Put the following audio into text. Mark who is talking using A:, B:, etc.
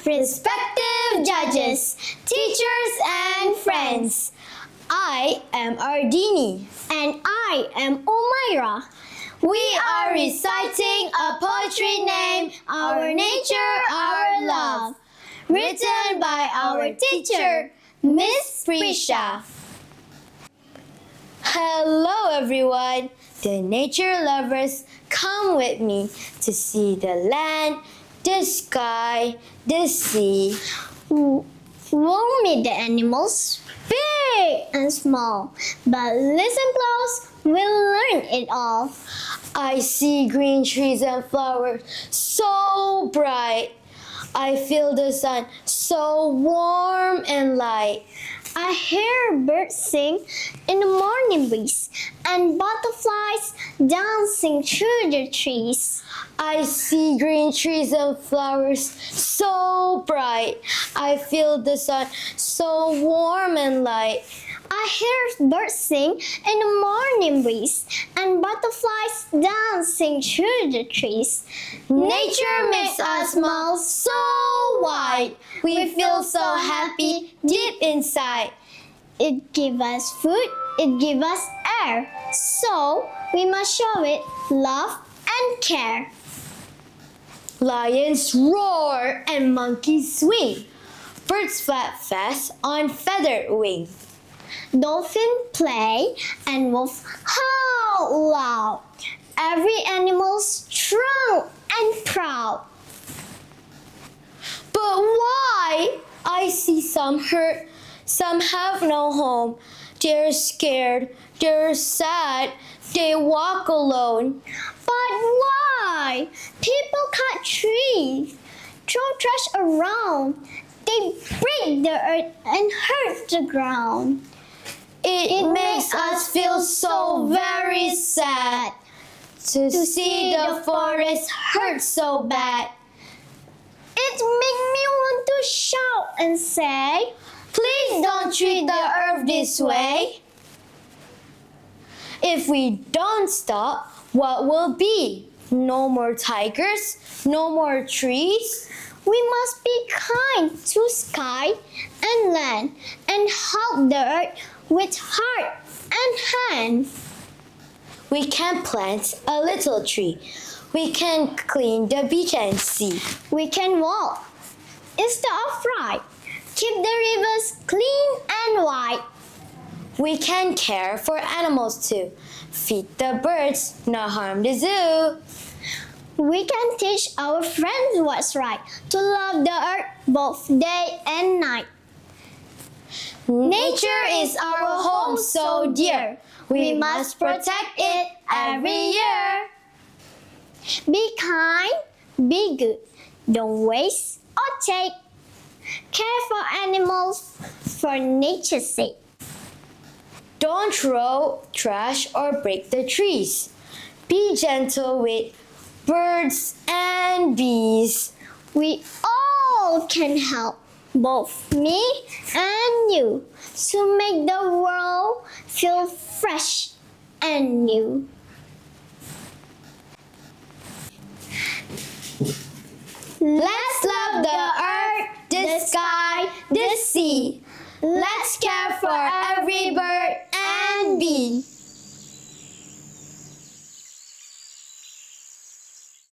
A: respective judges, teachers and friends. I am ARDINI.
B: And I am UMAIRAH.
A: We are reciting a poetry named Our Nature, Our Love, written by our teacher, Miss Prisha. Hello everyone! The nature lovers, come with me to see the land, the sky, the sea.
B: We'll meet the animals, big and small, but listen close, we'll learn it all.
A: I see green trees and flowers so bright. I feel the sun so warm and light.
B: I hear birds sing in the morning breeze and butterflies dancing through the trees.
A: I see green trees and flowers so bright. I feel the sun so warm and light.
B: I hear birds sing in the morning breeze and butterflies dancing through the trees.
A: Nature makes us smile so wide. We feel so happy deep inside.
B: It gives us food, it gives us air. So we must show it love and care.
A: Lions roar and monkeys swing. Birds flap fast on feathered wing.
B: Dolphin play and wolf howl loud. Every animal's strong and proud.
A: But why? I see some hurt, some have no home. They're scared, they're sad, they walk alone.
B: But why? People cut trees, throw trash around. They break the earth and hurt the ground.
A: It makes us feel so very sad to see the forest hurt so bad.
B: It makes me want to shout and say,
A: please don't treat the earth this way. If we don't stop, what will be? No more tigers, no more trees.
B: We must be kind to sky and land and help the earth with heart and hand.
A: We can plant a little tree. We can clean the beach and sea.
B: We can walk instead of ride. Keep the rivers clean and wide.
A: We can care for animals too. Feed the birds, not harm the zoo.
B: We can teach our friends what's right, to love the earth both day and night.
A: Nature is our home so dear. We must protect it every year.
B: Be kind, be good, don't waste or take. Care for animals for nature's sake.
A: Don't throw trash or break the trees. Be gentle with birds and bees.
B: We all can help, both me and you, to make the world feel fresh and new.
A: Let's love the earth, the sky, the